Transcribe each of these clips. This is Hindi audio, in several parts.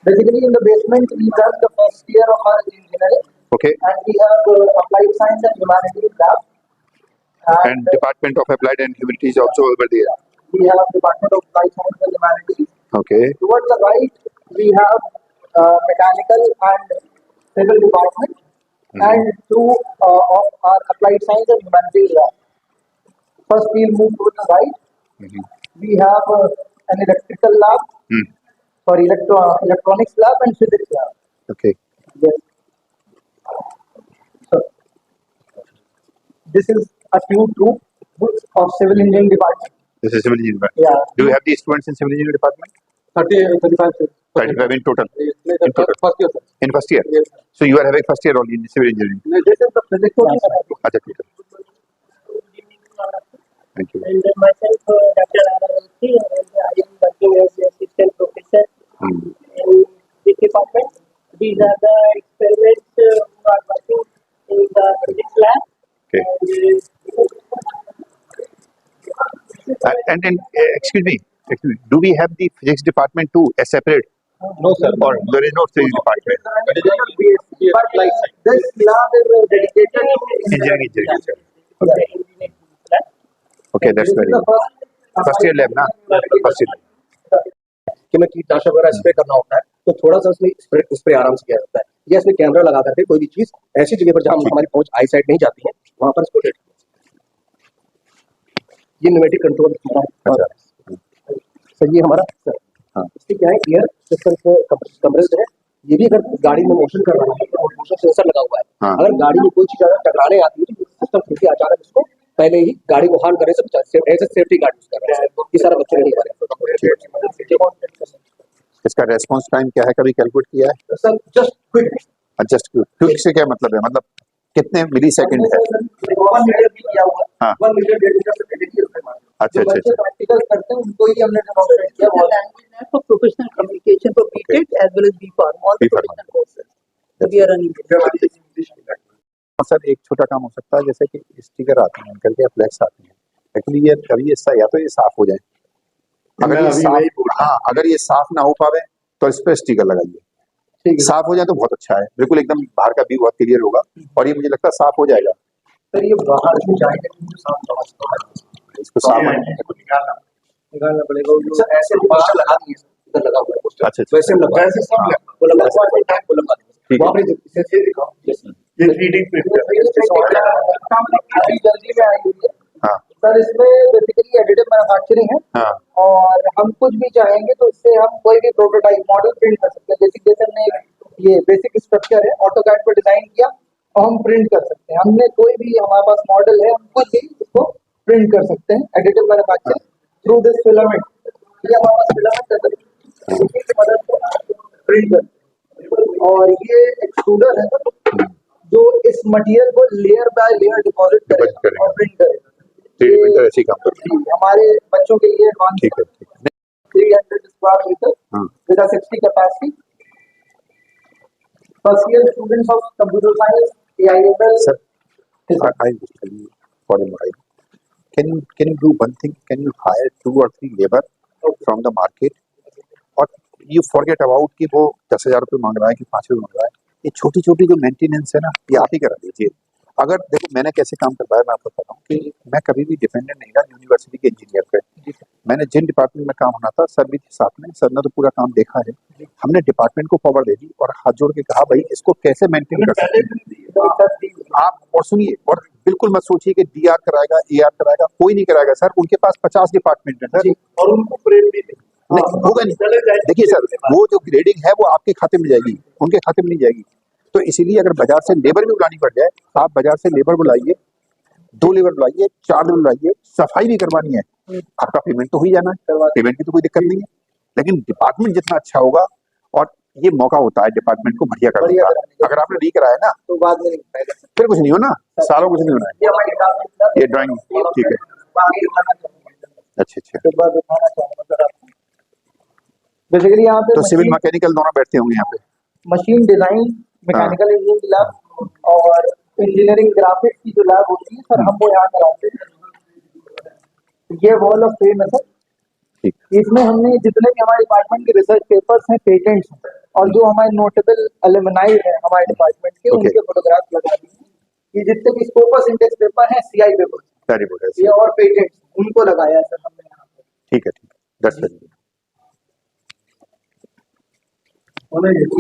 Basically, in the basement, we have the first year of our engineering, Okay. and we have applied science and humanities lab. And Department of Applied and Humanities also over there. We have Department of Applied Science and Humanities. Okay. Towards the right, we have mechanical and civil department, and two of our applied science and humanities lab. First, we'll move to the right. We have an electrical lab, sorry, electronics lab and physics lab. Okay. Yes. So, this is a Q2 of civil engineering department. This is civil engineering. Yeah. Do you have the students in civil engineering department? 35. 35 in total. In total. First year. In first year. Yes. So you are having first year only in civil engineering. No, this is the physics lab. Acha, ठीक है. Thank you. And myself, Dr. R.R.L.C., and I am working as assistant professor in this department. These are the experiments who are working in the physics lab. Okay. And excuse me, do we have the physics department too as separate? No, sir. Or there is no physics department? But this lab is dedicated to Engineering. Okay. Okay, that's very good. First year lab ना? First year. कि मैं कीटनाशक वगैरह स्प्रे करना होता है तो थोड़ा सा उसमें स्प्रे आराम से किया जाता है, या इसमें कैमरा लगा करके कोई भी चीज ऐसी जगह पर जहां हमारी पहुंच आई साइड नहीं जाती है वहां पर इसको डेट किया। ये न्यूमेटिक कंट्रोल सर, ये हमारा सर, हाँ, इससे क्या है, एयर सिस्टम से कंप्रेस्ड है। ये भी अगर गाड़ी में मोशन कर रहा है तो मोशन सेंसर लगा हुआ है। अगर गाड़ी में कोई चीज अगर टकराने आती है तो सिस्टम खुद ही अचानक इसको पहले ही गाड़ी को हार्म करने से बचा, as a safety guard use कर रहा है। ये सारा बच्चे नहीं कर रहे। इसका रेस्पॉन्स टाइम क्या है, कभी कैलकुलेट किया है? Sir just quick. Just quick से क्या मतलब है, मतलब कितने मिली सेकेंड है? 1 मीटर भी किया हुआ है। हाँ। 1 मीटर 1.5 मीटर से पहले की उसमें मार्क। अच्छा अच्छा अच्छा। प्रैक्टिकल करते हैं उनको ही हमने डेमोंस्ट्रेट किया। For professional communication for BTech as well as B.Pharm, all the B.Pharm. professional courses we are running. Sir एक छोटा काम हो सकता है, जैसे कि स्टिकर आते हैं निकल के, फ्लैक्स आते हैं, एक्चुअली ये अभी या तो ये साफ हो जाए, अगर ये साफ, हाँ, अगर ये साफ ना हो पावे तो इस पे स्टिकर लगाइए। साफ हो जाए तो बहुत अच्छा है, बिल्कुल एकदम बाहर का व्यू बहुत क्लियर होगा, और ये मुझे लगता है साफ हो जाएगा। सर ये बाहर जो जाएगा साफ इसको साफ निकालना पड़ेगा। सर ऐसे पोस्टर लगा दिए, इधर लगा हुआ है पोस्टर। अच्छा वैसे हम लगा, वैसे सब लगा, वो लगा हुआ है, टैग वो लगा दिए। वहाँ पे इसे दिखाओ, ये रीडिंग पे अभी जल्दी में आई हुई है। हाँ सर इसमें बेसिकली एडिटिव मैन्युफैक्चरिंग है। हाँ और हम कुछ भी चाहेंगे तो इससे हम कोई भी प्रोटोटाइप मॉडल प्रिंट कर सकते हैं। जैसे हमने ये बेसिक स्ट्रक्चर है ऑटोकैड पर डिजाइन किया और हम प्रिंट कर सकते हैं। हमने कोई भी हमारे पास मॉडल है, हम कुछ भी इसको प्रिंट कर सकते हैं। Additive manufacturing through this filament, ये हमारे पास फिलामेंट है प्रिंट कर, और ये एक्सट्रूडर है जो इस मटेरियल को लेयर बाय लेयर डिपॉजिट करेगा और प्रिंट करेगा। प्रिंटर ऐसे काम करते हैं। हमारे बच्चों के लिए एडवांस ठीक है 300 square metre with a 60 capacity. First year students of computer science, AIML. Sir, I will tell you for a while. Can you do one thing? Can you hire 2 or 3 labor from the market? और you forget about कि वो 10,000 रुपये मांग रहा है कि 5 रुपये मांग रहा है। ये छोटी छोटी जो मेंटेनेंस है ना, ये आप ही करा दीजिए। अगर देखो मैंने कैसे काम करवाया, मैं आपको बताता हूँ कि मैं कभी भी डिपेंडेंट नहीं रहा यूनिवर्सिटी के इंजीनियर पे। मैंने जिन डिपार्टमेंट में काम होना था, सर भी थे साथ में, सर ने तो पूरा काम देखा है। हमने डिपार्टमेंट को पावर दे दी और हाथ जोड़ के कहा भाई इसको कैसे मेंटेन कर सकते हैं आप। और सुनिए, और बिल्कुल मत सोचिए कि डीआर कराएगा, एआर कराएगा, कोई नहीं कराएगा सर। उनके पास 50 डिपार्टमेंट है सर, और उनको प्रेम भी नहीं होगा नहीं। देखिए सर, वो जो ग्रेडिंग है वो आपके खाते में जाएगी, उनके खाते में नहीं जाएगी। तो इसीलिए अगर बाजार से लेबर भी बुलानी पड़ जाए, आप बाजार से लेबर बुलाइए, 2 लेबर बुलाइए, 4 लेबर बुलाइए, सफाई भी करवानी है, आपका पेमेंट तो हो ही जाना है, पेमेंट की तो कोई दिक्कत नहीं है। लेकिन डिपार्टमेंट जितना अच्छा होगा, और ये मौका होता है डिपार्टमेंट को बढ़िया करने का। अगर आपने नहीं कराया ना तो बाद में नहीं कराएगा, फिर कुछ नहीं हो ना, सालों कुछ नहीं होना है। ये ड्राइंग ठीक है, अच्छा। बेसिकली यहाँ पे तो सिविल मैकेनिकल दोनों बैठते होंगे यहाँ पे, machine design, mechanical engineering lab और इंजीनियरिंग ग्राफिक्स की जो लैब होती है सर, हम वो यहाँ कराते हैं। ये वॉल ऑफ फेम है सर। इसमें हमने जितने भी हमारे डिपार्टमेंट के रिसर्च पेपर्स हैं, पेटेंट्स हैं, और जो हमारे नोटेबल एलुमनाई है हमारे डिपार्टमेंट के Okay. उनके फोटोग्राफ लगा दिए हैं। ये जितने भी स्कोपस इंडेक्स पेपर है सीआई पेपर वेरी गुड, ये और पेटेंट उनको लगाया है सर हमने यहाँ पे। ठीक है, दैट्स वेरी गुड।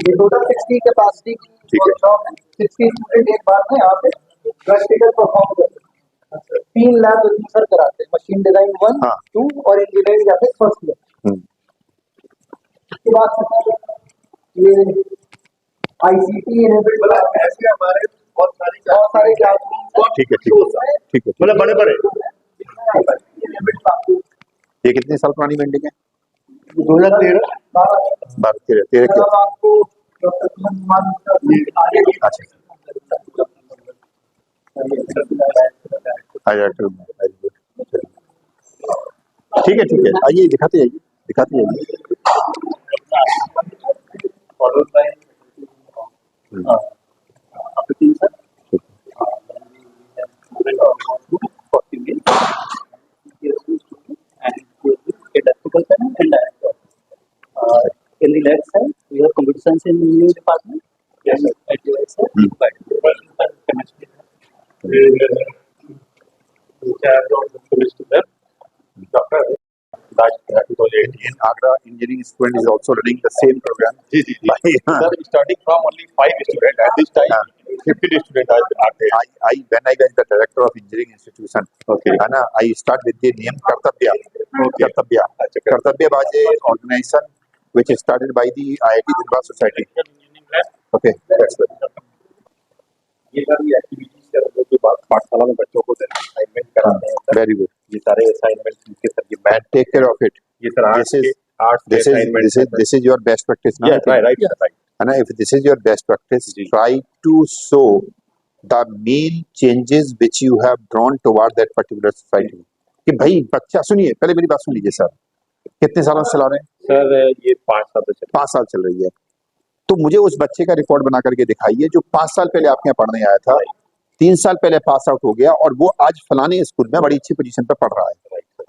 ये टोटल 60 कैपेसिटी की ठीक है। वर्कशॉप है। 60 स्टूडेंट एक बार में यहाँ पे प्रैक्टिकल परफॉर्म करते हैं। 3 लैब सर कराते हैं, मशीन डिजाइन 1, हाँ। 2 और इंजीनियरिंग जाते फर्स्ट ईयर। हम्म, उसके बाद ये आईसीटी इनेबल्ड मतलब ऐसे हमारे बहुत सारे क्लासरूम ठीक है, ठीक है। मतलब बड़े इनेबल्ड क्लासरूम ये कितने साल पुरानी बिल्डिंग है? 2013 13 के। आपको डॉक्टर सुमन आगे अच्छा, वेरी गुड। ठीक है, आइए दिखाते जाइए। followed by electrical panel and director. In the left side, we have computer science and engineering department. Yes, sir. At the right side, chemistry. Doctor Raj 2018. Agra engineering student is also running the same program. जी जी जी sir starting from only 5 student at this time 50 student are there When I was the director of engineering institution, Okay. Anna, I start with the name Kartavya. अच्छा, Kartavya was a organization which is started by the IIT Dilbar Society. Okay, that's good. ये सारी एक्टिविटीज का जो पाठशाला में बच्चों को असाइनमेंट कराते हैं सर, Very good. ये सारे असाइनमेंट के सर ये And take care of it. ये सर आर्ट्स के assignment This is your best practice now. Right And if this is your best practice, जी. try to show the main changes which you have drawn toward that particular society. कि भाई बच्चा सुनिए, पहले मेरी बात सुन लीजिए सर। कितने सालों से चला रहे हैं? सर ये 5 साल से चल 5 साल चल रही है। तो मुझे उस बच्चे का रिकॉर्ड बना करके दिखाइए जो 5 साल पहले आपके यहाँ पढ़ने आया था, 3 साल पहले पास आउट हो गया और वो आज फलाने स्कूल में बड़ी अच्छी पोजीशन पर पढ़ रहा है।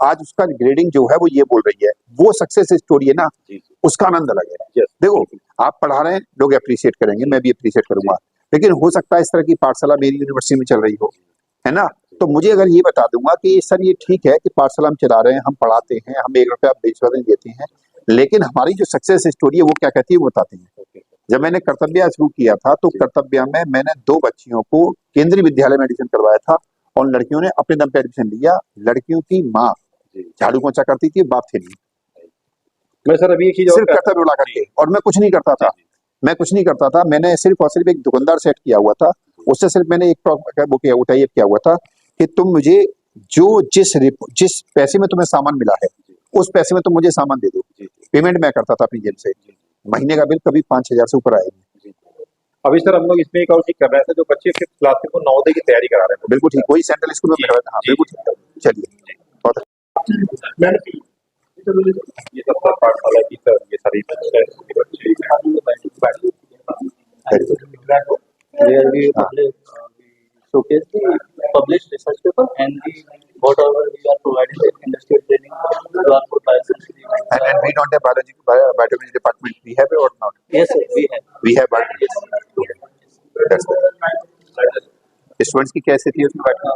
आज उसका ग्रेडिंग जो है वो ये बोल रही है, वो सक्सेस स्टोरी है ना, जी जी उसका आनंद अलग है। Yes. देखो आप पढ़ा रहे हैं, लोग अप्रिशिएट करेंगे, मैं भी अप्रिशिएट करूंगा, लेकिन हो सकता है इस तरह की पाठशाला मेरी यूनिवर्सिटी में चल रही हो, है ना। तो मुझे अगर ये बता दूंगा कि सर ये ठीक है कि पाठशाला हम चला रहे हैं, हम पढ़ाते हैं, हम 1 रुपया बेचवाने देते हैं, लेकिन हमारी जो सक्सेस स्टोरी है वो क्या कहती है वो बताते हैं। जब मैंने कर्तव्य शुरू किया था तो कर्तव्य में मैंने 2 बच्चियों को केंद्रीय विद्यालय में एडमिशन करवाया था और लड़कियों ने अपने दम पे एडमिशन लिया। लड़कियों की माँ झाड़ू पोंछा करती थी, बाप थे नहीं, मैं सर अभी एक चीज और सिर्फ कर्तव्य उड़ा करके, और मैं कुछ नहीं करता था। मैंने सिर्फ और सिर्फ एक दुकानदार सेट किया हुआ था, उससे सिर्फ मैंने एक टाइप किया हुआ था कि तुम मुझे जो जिस पैसे में तुम्हें सामान मिला है उस पैसे में तुम मुझे सामान दे दो। पेमेंट मैं करता था अपनी जेब से, महीने का बिल कभी 5,000 से ऊपर आएगा। अभी सर हम लोग इसमें एक और चीज कर रहे थे, जो बच्चे 5th क्लास के को नवोदय की तैयारी करा रहे हैं। बिल्कुल ठीक, वही सेंट्रल स्कूल में करवाया था। हाँ, बिल्कुल ठीक। चलिए, बहुत ये सब सर पाठशाला की सर ये सारी where we showcase the published research paper and the whatever we are providing the industrial training to our bioscience. and we don't have biology department. We have it or not? Yes, sir, we have. We have biology. That's good. Students की क्या स्थिति है उसमें बैठने?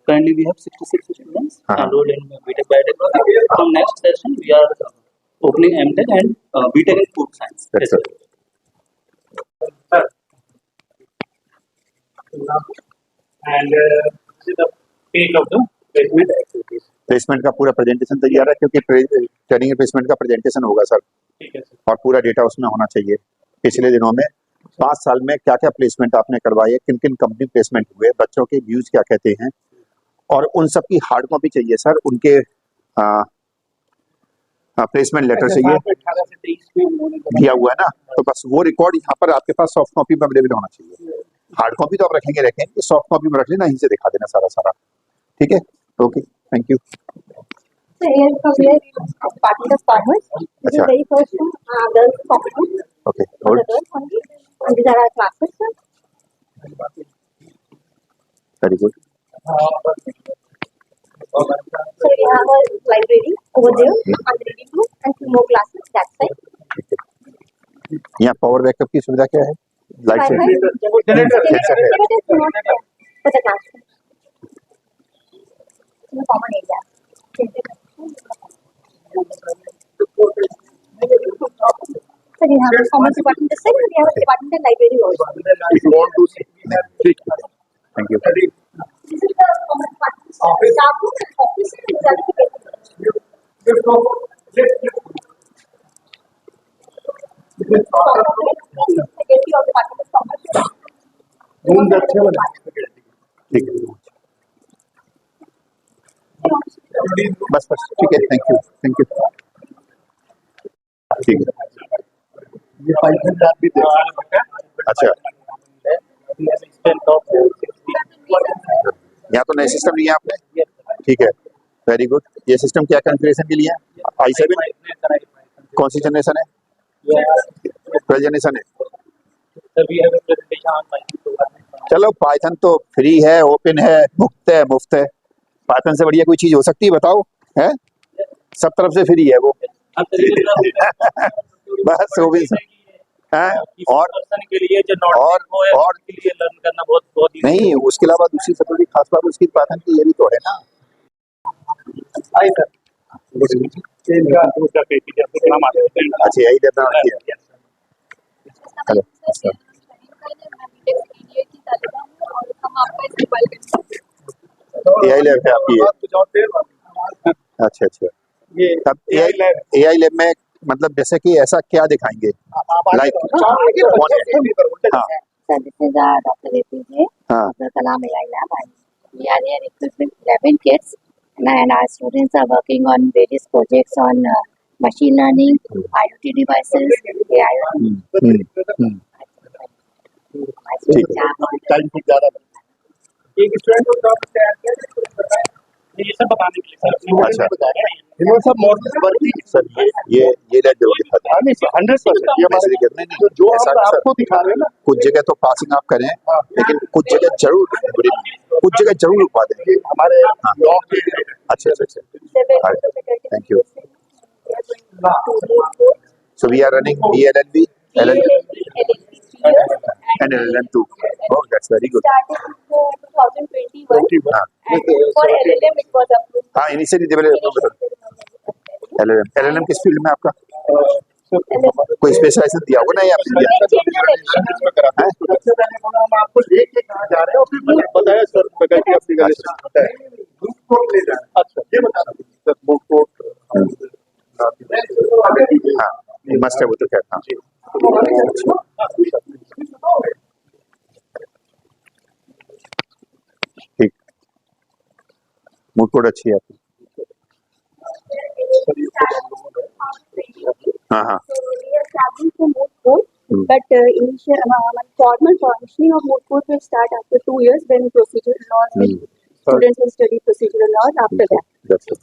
Currently we have 66 students हाँ. enrolled in BTech Biotechnology. From next session we are opening MTech and BTech in Food Science. That's good. and this is the page of the placement activities. Placement का पूरा प्रेजेंटेशन तैयार है, क्योंकि ट्रेनिंग प्लेसमेंट का प्रेजेंटेशन होगा सर, ठीक है सर, और पूरा डेटा उसमें होना चाहिए। पिछले दिनों में 5 साल में क्या क्या प्लेसमेंट आपने करवाए, किन किन कंपनी प्लेसमेंट हुए, बच्चों के व्यूज क्या कहते हैं, और उन सब की हार्ड कॉपी चाहिए सर, उनके प्लेसमेंट लेटर चाहिए, 18 से 23 में उन्होंने दिया हुआ है ना, तो बस वो रिकॉर्ड यहाँ पर आपके पास सॉफ्ट कॉपी में अवेलेबल होना चाहिए। हार्ड कॉपी तो आप रखेंगे, सॉफ्ट कॉपी में रख लेना, यहीं से दिखा देना सारा। ठीक है, okay, thank you. So here from here party of farmers. This is Acha. very first one, girls competition. Okay, For the girls only. And these are our classes, sir. Very good. So we have a library over there, and reading room, and 2 more classes that side. यहाँ पावर बैकअप की सुविधा क्या है? लाइट से Generator is not for the classroom. In a common area. So we have a common department this side, and we have a department in library also. If you want to see, ठीक है, thank you. This is the common department staff room and office and secretary of department of commerce. ठीक है, बस बस ठीक है, थैंक यू, ठीक है. ये पाइथन का भी अच्छा, यहाँ तो नया सिस्टम लिया आपने, ठीक है, वेरी गुड. ये सिस्टम क्या कॉन्फ़िगरेशन के लिए है? i7 कौन सी जनरेशन है? 12 जनरेशन है. चलो, पाइथन तो फ्री है, ओपन है, मुफ्त है. पाइथन से बढ़िया कोई चीज हो सकती है? बताओ, है? सब तरफ से फ्री है वो. बस वो भी है. के लिए जो और के लिए लर्न करना बहुत नहीं, उसके अलावा दूसरी सबसे बड़ी खास बात उसकी पाइथन की ये भी तो है ना. अच्छा, यही देना है. हेलो, एआई लैब है आपकी? अच्छा अच्छा. तब एआई लैब में मतलब जैसे कि ऐसा क्या दिखाएंगे? लाइक कौन है? हाँ So this is Dr. APJ, हाँ. Dr. Kalam AI Lab. And we are here equipped with 11 kits, and our students are working on various projects on machine learning, IoT devices, AI. My students are time कुछ ज्यादा एक स्टूडेंट को जॉब तैयार किया ये सब बताने के लिए अच्छा. इन्होंने सब मॉडल्स वर्किंग सर ये लैब जरूर दिखा दें. 100% ये हमारे नहीं, जो ऐसा हम नहीं, सर. आपको दिखा रहे हैं ना कुछ जगह तो पासिंग आप करें, लेकिन कुछ जगह जरूर रुकवा दें. ये हमारे लॉ के अच्छा अच्छा अच्छा. Thank you. So we are running DLLB, and LLM2. Oh, that's very good. started in 2021, हाँ. and for LLM it was approved. हाँ, इनिशियली LLM किस फील्ड में आपका कोई स्पेशलाइजेशन दिया होगा ना या आपने दिया? हैं? सबसे पहले हम आपको लेके कहाँ जा रहे हैं और फिर बताया सर फैकल्टी ऑफ लीगल बताया ग्रुप कोड ले जाए. अच्छा, ये बता रहा हूँ सर ग्रुप कोड. हाँ, मस्ट है वो तो क्या. हाँ, ठीक. मूड कोड अच्छी है आपकी. हाँ हाँ. So we are starting from moot court, but initial formal functioning of moot court will start after 2 years when procedural laws will students will study procedural laws after that. That's it.